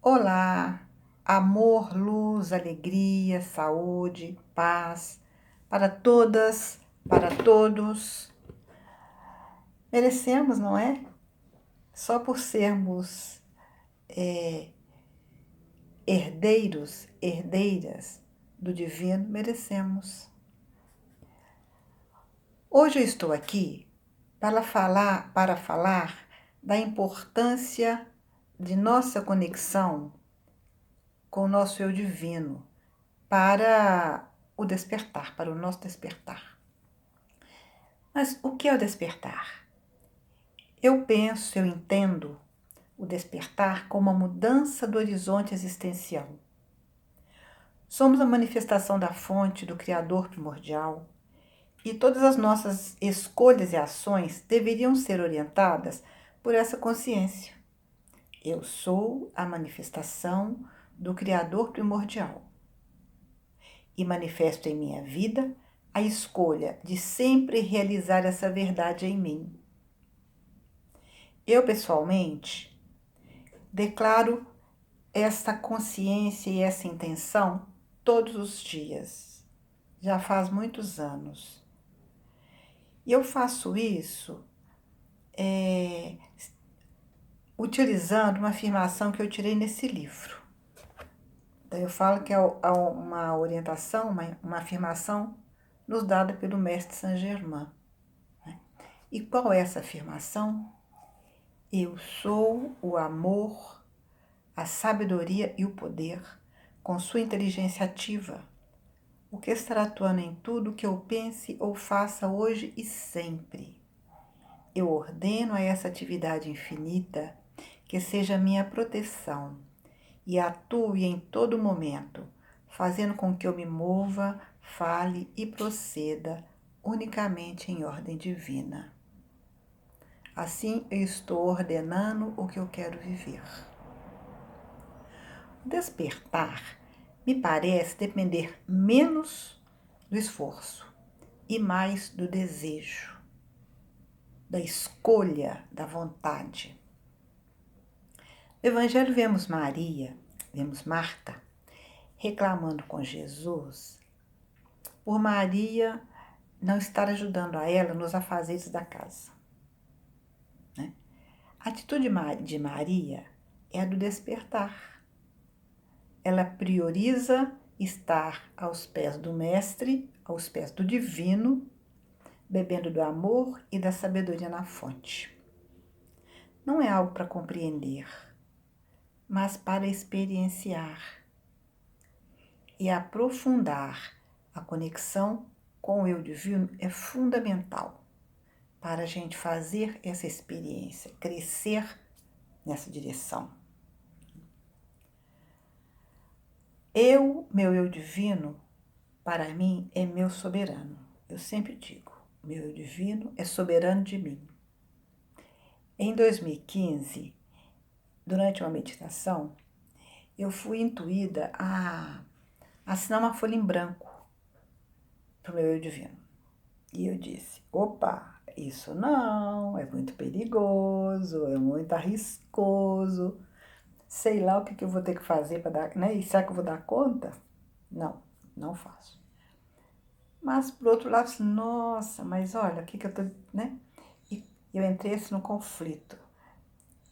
Olá, amor, luz, alegria, saúde, paz para todas, para todos. Merecemos, não é? Só por sermos herdeiros, herdeiras do divino, merecemos. Hoje eu estou aqui para falar da importância de nossa conexão com o nosso eu divino para o despertar, para o nosso despertar. Mas o que é o despertar? Eu entendo o despertar como a mudança do horizonte existencial. Somos a manifestação da fonte do Criador primordial e todas as nossas escolhas e ações deveriam ser orientadas por essa consciência. Eu sou a manifestação do Criador primordial e manifesto em minha vida a escolha de sempre realizar essa verdade em mim. Eu, pessoalmente, declaro essa consciência e essa intenção todos os dias, já faz muitos anos. E eu faço isso utilizando uma afirmação que eu tirei nesse livro. Então, eu falo que é uma orientação, uma afirmação nos dada pelo mestre Saint-Germain. E qual é essa afirmação? Eu sou o amor, a sabedoria e o poder, com sua inteligência ativa, o que estará atuando em tudo que eu pense ou faça hoje e sempre. Eu ordeno a essa atividade infinita que seja minha proteção e atue em todo momento, fazendo com que eu me mova, fale e proceda unicamente em ordem divina. Assim eu estou ordenando o que eu quero viver. O despertar me parece depender menos do esforço e mais do desejo, da escolha, da vontade. No Evangelho vemos Marta, reclamando com Jesus por Maria não estar ajudando a ela nos afazeres da casa. Né? A atitude de Maria é a do despertar. Ela prioriza estar aos pés do Mestre, aos pés do Divino, bebendo do amor e da sabedoria na fonte. Não é algo para compreender, mas para experienciar e aprofundar a conexão com o eu divino é fundamental para a gente fazer essa experiência, crescer nessa direção. Meu eu divino, para mim, é meu soberano. Eu sempre digo, meu eu divino é soberano de mim. Em 2015, durante uma meditação, eu fui intuída a assinar uma folha em branco para o meu eu divino. E eu disse, opa, isso não, é muito perigoso, é muito arriscoso, sei lá o que eu vou ter que fazer para dar, né? E será que eu vou dar conta? Não, não faço. Mas, por outro lado, nossa, mas olha, o que eu tô, né? E eu entrei assim no conflito.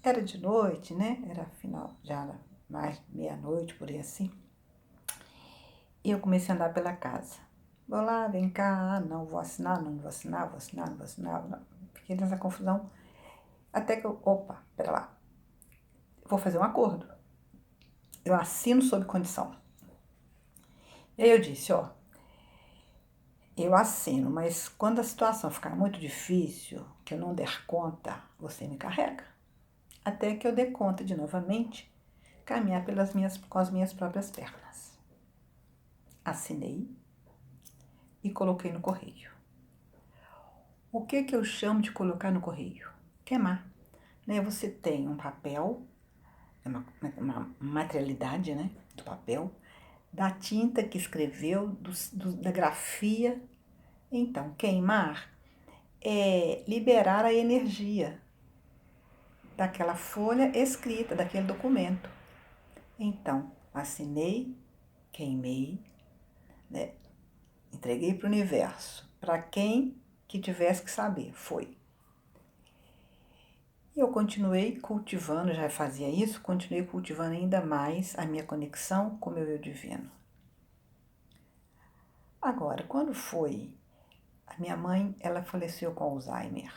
Era de noite, né? Era final, já era mais meia-noite, por aí assim. E eu comecei a andar pela casa. Vou lá, vem cá, não vou assinar, não vou assinar, vou assinar, não vou assinar. Não. Fiquei nessa confusão. Até que eu, opa, pera lá. Vou fazer um acordo. Eu assino sob condição. E aí eu disse, ó, eu assino, mas quando a situação ficar muito difícil, que eu não der conta, você me carrega. Até que eu dê conta de novamente caminhar com as minhas próprias pernas. Assinei e coloquei no correio. O que eu chamo de colocar no correio? Queimar. Né? Você tem um papel, uma materialidade, né, do papel, da tinta que escreveu, da grafia. Então, queimar é liberar a energia daquela folha escrita, daquele documento. Então, assinei, queimei, né? Entreguei para o universo, para quem que tivesse que saber, foi. E eu continuei cultivando, já fazia isso, continuei cultivando ainda mais a minha conexão com o meu eu divino. Agora, quando foi, a minha mãe, ela faleceu com Alzheimer,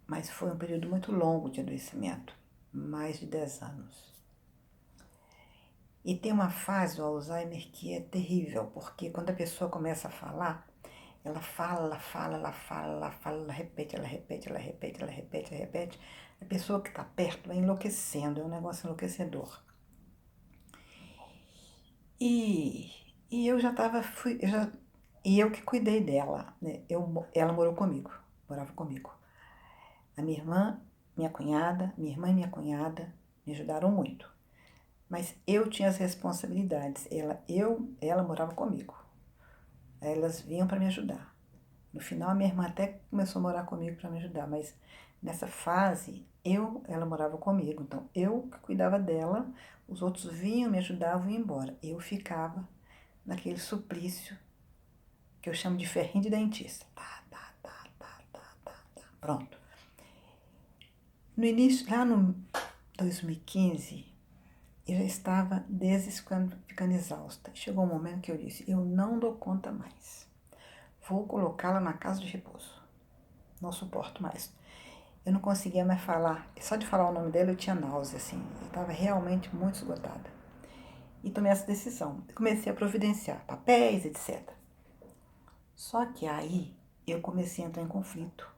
mas foi um período muito longo de adoecimento, mais de 10 anos. E tem uma fase do Alzheimer que é terrível, porque quando a pessoa começa a falar, ela fala, ela fala, ela fala, ela fala, ela repete, ela repete, ela repete, ela repete, ela repete. A pessoa que está perto vai enlouquecendo, é um negócio enlouquecedor. E, e eu já estava, e eu que cuidei dela, né? Ela morou comigo, morava comigo. A minha irmã, minha irmã e minha cunhada me ajudaram muito. Mas eu tinha as responsabilidades. Ela morava comigo. Elas vinham para me ajudar. No final, a minha irmã até começou a morar comigo para me ajudar, mas nessa fase, ela morava comigo, então eu que cuidava dela, os outros vinham, me ajudavam e iam embora. Eu ficava naquele suplício que eu chamo de ferrinho de dentista. Tá, tá, tá, tá, tá, tá, tá. Pronto. No início, lá no 2015, eu já estava ficando exausta. Chegou um momento que eu disse, eu não dou conta mais. Vou colocá-la na casa de repouso. Não suporto mais. Eu não conseguia mais falar. Só de falar o nome dela eu tinha náusea, assim. Eu estava realmente muito esgotada. E tomei essa decisão. Comecei a providenciar papéis, etc. Só que aí eu comecei a entrar em conflito.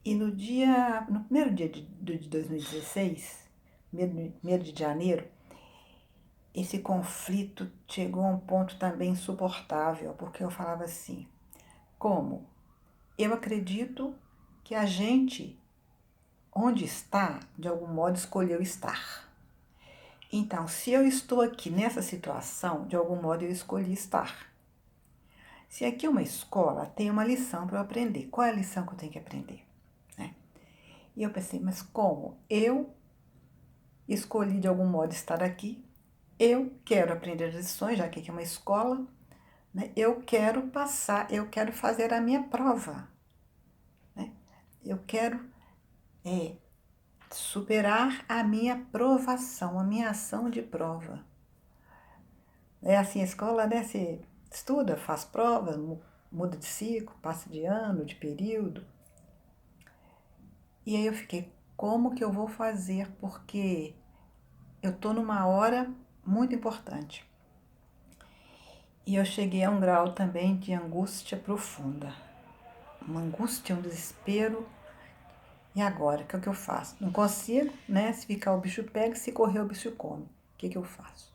E no primeiro dia de 2016, primeiro de janeiro, esse conflito chegou a um ponto também insuportável, porque eu falava assim, como? Eu acredito que a gente, onde está, de algum modo escolheu estar. Então, se eu estou aqui nessa situação, de algum modo eu escolhi estar. Se aqui é uma escola, tem uma lição para eu aprender. Qual é a lição que eu tenho que aprender? Né? E eu pensei, mas como? Eu escolhi de algum modo estar aqui, eu quero aprender as lições, já que aqui é uma escola, né? Eu quero passar, eu quero fazer a minha prova. Né? Eu quero superar a minha provação, a minha ação de prova. É assim, a escola, né? Você estuda, faz prova, muda de ciclo, passa de ano, de período. E aí eu fiquei, como que eu vou fazer? Porque eu estou numa hora muito importante. E eu cheguei a um grau também de angústia profunda. Uma angústia, um desespero. E agora, o que é que eu faço? Não consigo, né? Se ficar o bicho pega, se correr o bicho come. O que é que eu faço?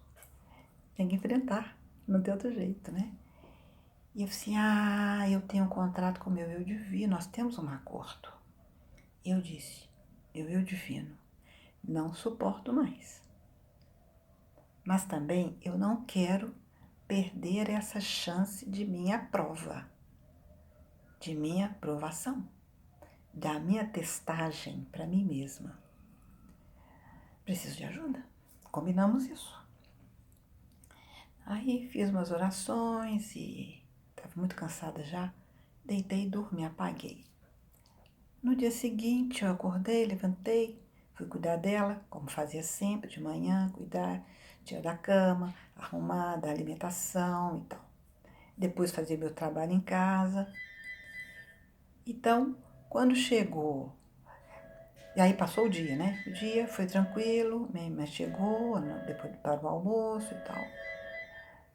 Tem que enfrentar, não tem outro jeito, né? E eu falei assim, eu tenho um contrato com o meu eu divino, nós temos um acordo. Eu disse, meu eu divino, não suporto mais. Mas também eu não quero perder essa chance de minha prova, de minha aprovação, da minha testagem para mim mesma. Preciso de ajuda. Combinamos isso. Aí fiz umas orações e estava muito cansada já. Deitei e dormi, apaguei. No dia seguinte eu acordei, levantei, fui cuidar dela, como fazia sempre, de manhã, cuidar, tirar da cama, arrumar, dar alimentação e tal. Depois fazer meu trabalho em casa. Então, quando chegou, e aí passou o dia, né? O dia foi tranquilo, mas chegou, depois para o almoço e tal.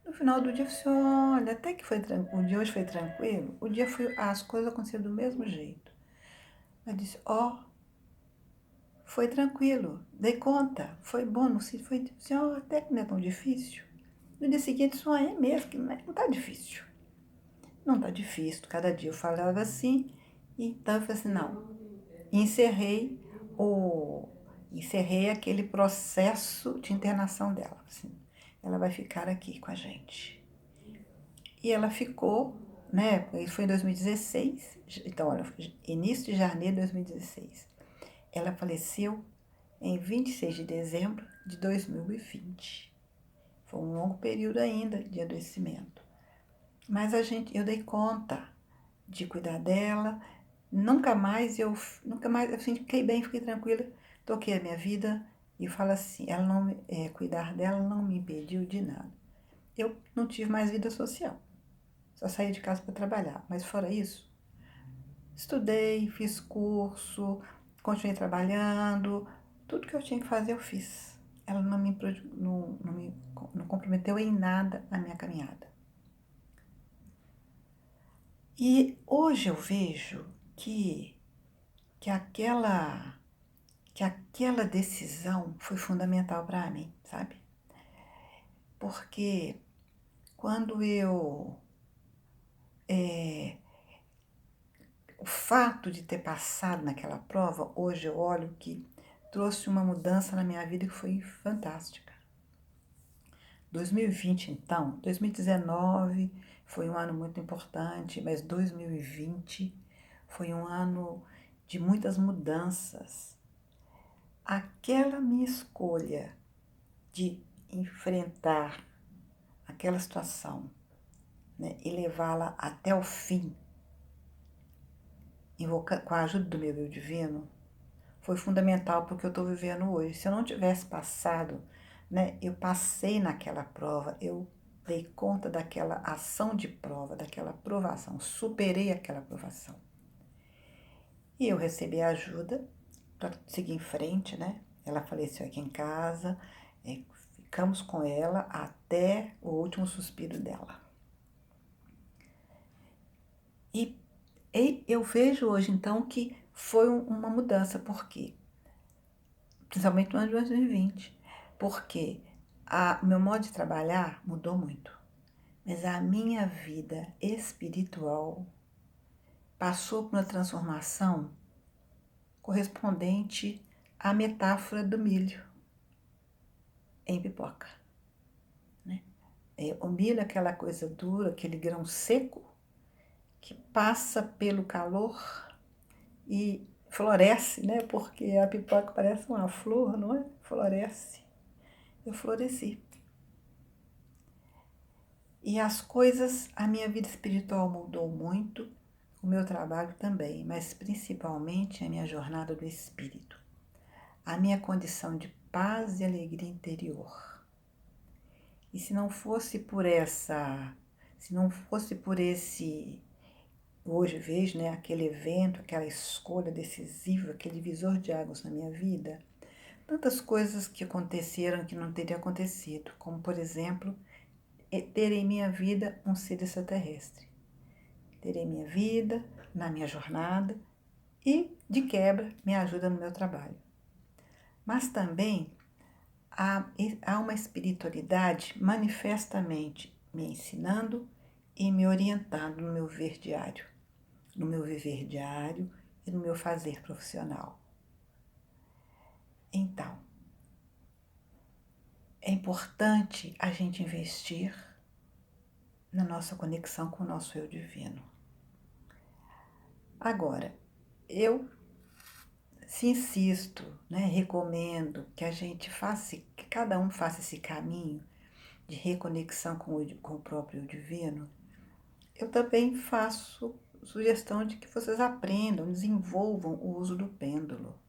No final do dia eu falei assim, olha, até que foi tranquilo, o dia hoje foi tranquilo, as coisas aconteceram do mesmo jeito. Eu disse, foi tranquilo, dei conta, foi bom, não sei, foi assim, até que não é tão difícil. No dia seguinte, isso é mesmo, que não tá difícil. Não tá difícil, cada dia eu falava assim, então eu falei assim, não, encerrei o encerrei aquele processo de internação dela. Assim, ela vai ficar aqui com a gente. E ela ficou, né? Isso foi em 2016. Então, olha, início de janeiro de 2016. Ela faleceu em 26 de dezembro de 2020. Foi um longo período ainda de adoecimento. Mas eu dei conta de cuidar dela. Nunca mais, assim, fiquei bem, fiquei tranquila, toquei a minha vida e falo assim, cuidar dela não me impediu de nada. Eu não tive mais vida social, só saí de casa para trabalhar, mas fora isso, estudei, fiz curso, continuei trabalhando, tudo que eu tinha que fazer eu fiz. Ela não comprometeu em nada a minha caminhada. E hoje eu vejo que aquela que aquela decisão foi fundamental para mim, sabe? Porque quando o fato de ter passado naquela prova, hoje eu olho que trouxe uma mudança na minha vida que foi fantástica. 2020, então, 2019 foi um ano muito importante, mas 2020 foi um ano de muitas mudanças. Aquela minha escolha de enfrentar aquela situação, né, e levá-la até o fim, com a ajuda do meu eu divino, foi fundamental porque eu estou vivendo hoje. Se eu não tivesse passado, né, eu passei naquela prova, eu dei conta daquela ação de prova, daquela provação, superei aquela provação. E eu recebi ajuda para seguir em frente, né? Ela faleceu aqui em casa, ficamos com ela até o último suspiro dela. E eu vejo hoje, então, que foi uma mudança, por quê? Principalmente no ano de 2020, porque o meu modo de trabalhar mudou muito, mas a minha vida espiritual passou por uma transformação correspondente à metáfora do milho em pipoca, né? O milho é aquela coisa dura, aquele grão seco que passa pelo calor e floresce, né? Porque a pipoca parece uma flor, não é? Floresce. Eu floresci. E as coisas, a minha vida espiritual mudou muito, o meu trabalho também, mas principalmente a minha jornada do espírito, a minha condição de paz e alegria interior. E se não fosse por esse, hoje vejo, né, aquele evento, aquela escolha decisiva, aquele divisor de águas na minha vida, tantas coisas que aconteceram que não teriam acontecido, como por exemplo, ter em minha vida um ser extraterrestre. Ter em minha vida, na minha jornada e, de quebra, me ajuda no meu trabalho. Mas também há uma espiritualidade manifestamente me ensinando e me orientando no meu viver diário, e no meu fazer profissional. Então, é importante a gente investir na nossa conexão com o nosso eu divino. Agora, eu insisto, né, recomendo que que cada um faça esse caminho de reconexão com o próprio divino. Eu também faço sugestão de que vocês aprendam, desenvolvam o uso do pêndulo.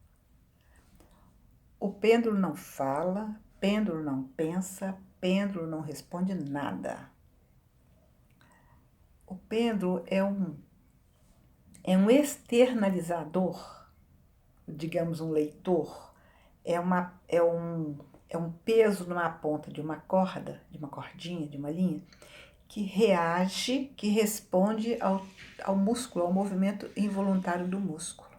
O pêndulo não fala, pêndulo não pensa, pêndulo não responde nada. O pêndulo é um externalizador, digamos um leitor, é um peso numa ponta de uma corda, de uma cordinha, de uma linha, que reage, que responde ao músculo, ao movimento involuntário do músculo.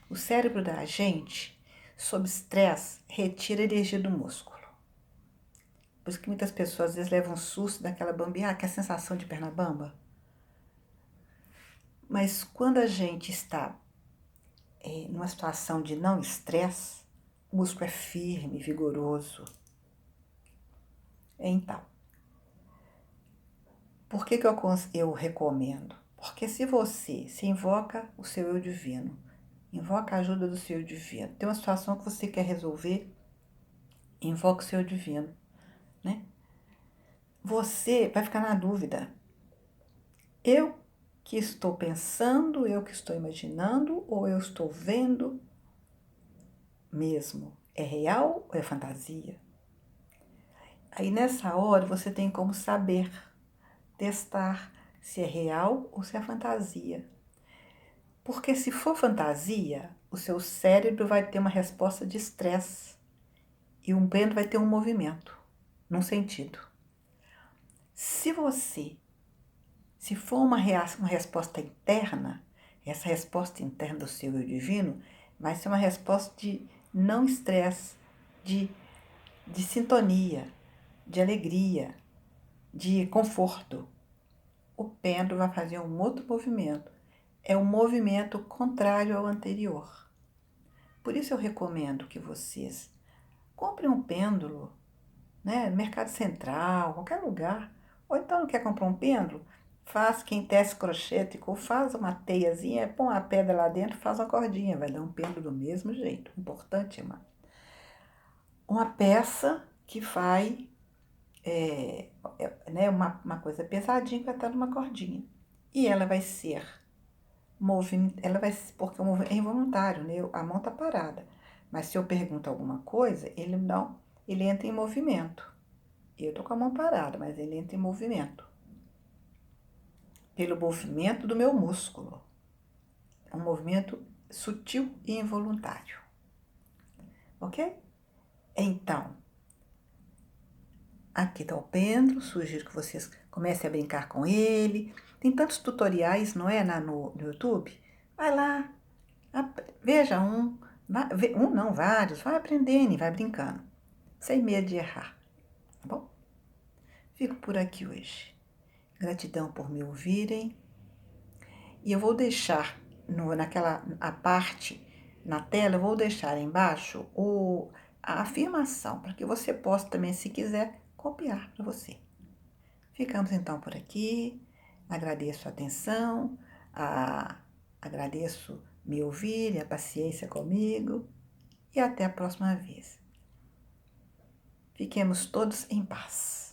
O cérebro da gente, sob estresse, retira a energia do músculo. Por isso que muitas pessoas às vezes levam um susto daquela bambeada, que é a sensação de perna bamba. Mas quando a gente está numa situação de não estresse, o músculo é firme, vigoroso. Então, por que eu recomendo? Porque se você se invoca o seu eu divino Invoca a ajuda do seu divino. Tem uma situação que você quer resolver, invoca o seu divino, né? Você vai ficar na dúvida. Eu que estou pensando, eu que estou imaginando, ou eu estou vendo mesmo? É real ou é fantasia? Aí nessa hora você tem como saber, testar se é real ou se é fantasia. Porque se for fantasia, o seu cérebro vai ter uma resposta de estresse e o pêndulo vai ter um movimento, num sentido. Se for uma resposta interna, essa resposta interna do seu eu divino vai ser uma resposta de não estresse, de, de sintonia, de alegria, de conforto. O pêndulo vai fazer um outro movimento. É um movimento contrário ao anterior. Por isso eu recomendo que vocês comprem um pêndulo, né, no Mercado Central, qualquer lugar. Ou então não quer comprar um pêndulo? Faz quem tece crochê, tricô, faz uma teiazinha, põe uma pedra lá dentro, faz uma cordinha, vai dar um pêndulo do mesmo jeito. O importante é uma peça que vai, né, uma coisa pesadinha que vai estar numa cordinha. E ela vai ser ela vai, porque é involuntário, né? A mão tá parada. Mas se eu pergunto alguma coisa, ele não, ele entra em movimento. Eu tô com a mão parada, mas ele entra em movimento. Pelo movimento do meu músculo. É um movimento sutil e involuntário. Ok? Então, aqui está o pêndulo, sugiro que vocês comecem a brincar com ele. Tem tantos tutoriais, não é, no YouTube? Vai lá, veja um, não, vários, vai aprendendo e vai brincando, sem medo de errar, tá bom? Fico por aqui hoje. Gratidão por me ouvirem. E eu vou deixar a parte na tela, eu vou deixar embaixo a afirmação, para que você possa também, se quiser, copiar para você. Ficamos então por aqui. Agradeço a atenção, agradeço me ouvir, a paciência comigo e até a próxima vez. Fiquemos todos em paz.